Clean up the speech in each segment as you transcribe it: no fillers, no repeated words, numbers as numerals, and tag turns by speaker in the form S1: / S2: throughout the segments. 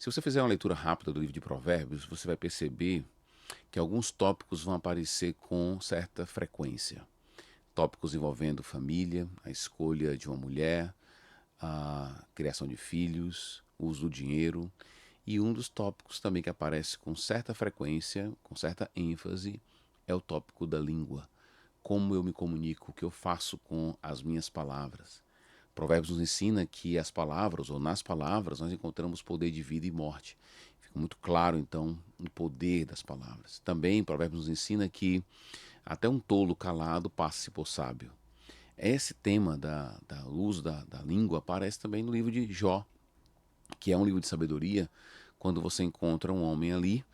S1: Se você fizer uma leitura rápida do livro de Provérbios, você vai perceber que alguns tópicos vão aparecer com certa frequência. Tópicos envolvendo família, a escolha de uma mulher, a criação de filhos, o uso do dinheiro. E um dos tópicos também que aparece com certa frequência, com certa ênfase, é o tópico da língua. Como eu me comunico, o que eu faço com as minhas palavras. Provérbios nos ensina que as palavras, ou nas palavras, nós encontramos poder de vida e morte. Fica muito claro, então, o poder das palavras. Também, Provérbios nos ensina que até um tolo calado passa-se por sábio. Esse tema da uso da língua aparece também no livro de Jó, que é um livro de sabedoria, quando você encontra um homem ali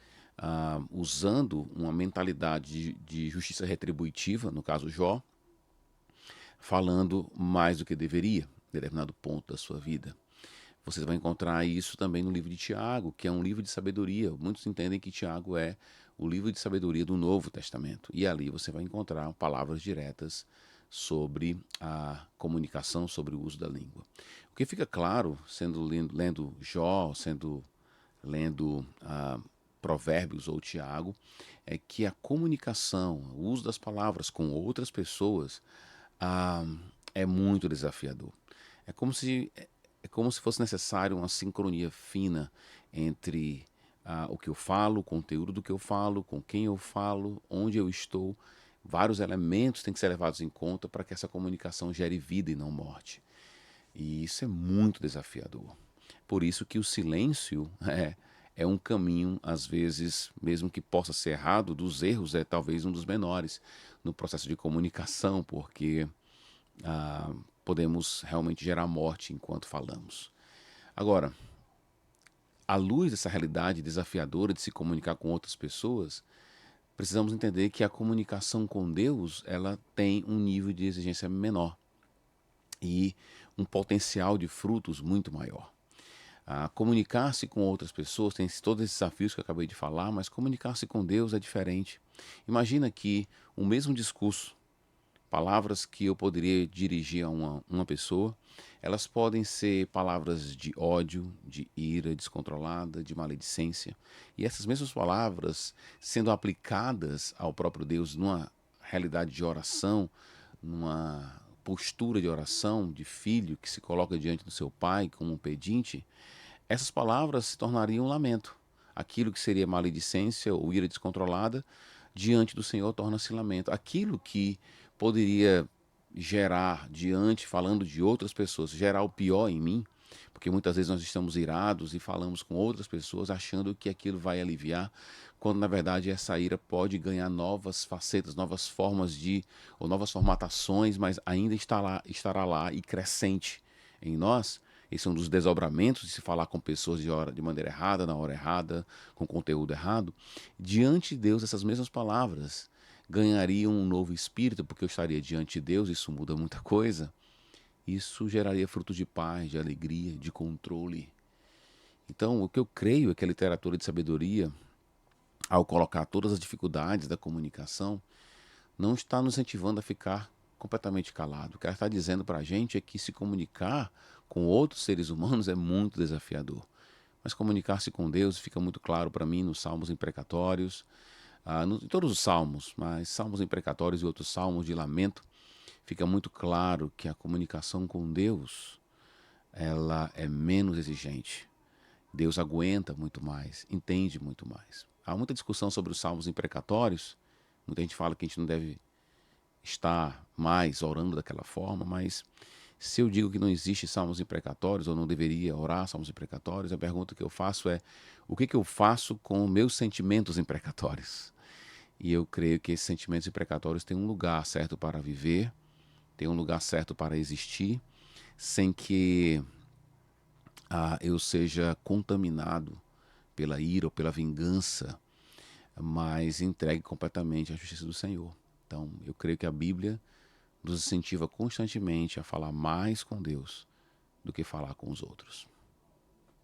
S1: usando uma mentalidade de justiça retributiva, no caso Jó, falando mais do que deveria, em determinado ponto da sua vida. Você vai encontrar isso também no livro de Tiago, que é um livro de sabedoria. Muitos entendem que Tiago é o livro de sabedoria do Novo Testamento. E ali você vai encontrar palavras diretas sobre a comunicação, sobre o uso da língua. O que fica claro, sendo lendo Jó, lendo Provérbios ou Tiago, é que a comunicação, o uso das palavras com outras pessoas ah, é muito desafiador. É como se, é como se fosse necessário uma sincronia fina entre o que eu falo, o conteúdo do que eu falo, com quem eu falo, onde eu estou. Vários elementos têm que ser levados em conta para que essa comunicação gere vida e não morte. E isso é muito desafiador. Por isso que o silêncio é um caminho, às vezes, mesmo que possa ser errado, dos erros é talvez um dos menores no processo de comunicação, porque ah, podemos realmente gerar morte enquanto falamos. Agora, à luz dessa realidade desafiadora de se comunicar com outras pessoas, precisamos entender que a comunicação com Deus ela tem um nível de exigência menor e um potencial de frutos muito maior. Comunicar-se com outras pessoas tem todos esses desafios que eu acabei de falar, mas comunicar-se com Deus é diferente. Imagina que o mesmo discurso, palavras que eu poderia dirigir a uma pessoa, elas podem ser palavras de ódio, de ira descontrolada, de maledicência. E essas mesmas palavras, sendo aplicadas ao próprio Deus numa realidade de oração, numa postura de oração de filho que se coloca diante do seu pai como um pedinte, essas palavras se tornariam um lamento. Aquilo que seria maledicência ou ira descontrolada, diante do Senhor torna-se lamento. Aquilo que poderia gerar diante, falando de outras pessoas, gerar o pior em mim, porque muitas vezes nós estamos irados e falamos com outras pessoas achando que aquilo vai aliviar, quando na verdade essa ira pode ganhar novas facetas, novas formas ou novas formatações, mas ainda estará lá e crescente em nós. Esse é um dos desdobramentos de se falar com pessoas de maneira errada, na hora errada, com conteúdo errado. Diante de Deus, essas mesmas palavras ganhariam um novo espírito, porque eu estaria diante de Deus, isso muda muita coisa. Isso geraria frutos de paz, de alegria, de controle. Então, o que eu creio é que a literatura de sabedoria, ao colocar todas as dificuldades da comunicação, não está nos incentivando a ficar completamente calado. O que ela está dizendo para a gente é que se comunicar com outros seres humanos é muito desafiador. Mas comunicar-se com Deus fica muito claro para mim nos salmos imprecatórios, em todos os salmos, mas salmos imprecatórios e outros salmos de lamento, fica muito claro que a comunicação com Deus ela é menos exigente. Deus aguenta muito mais, entende muito mais. Há muita discussão sobre os salmos imprecatórios. Muita gente fala que a gente não deve estar mais orando daquela forma, mas se eu digo que não existe salmos imprecatórios ou não deveria orar salmos imprecatórios, a pergunta que eu faço é: o que eu faço com meus sentimentos imprecatórios? E eu creio que esses sentimentos imprecatórios têm um lugar certo para viver, têm um lugar certo para existir, sem que eu seja contaminado pela ira ou pela vingança, mas entregue completamente à justiça do Senhor. Então, eu creio que a Bíblia nos incentiva constantemente a falar mais com Deus do que falar com os outros.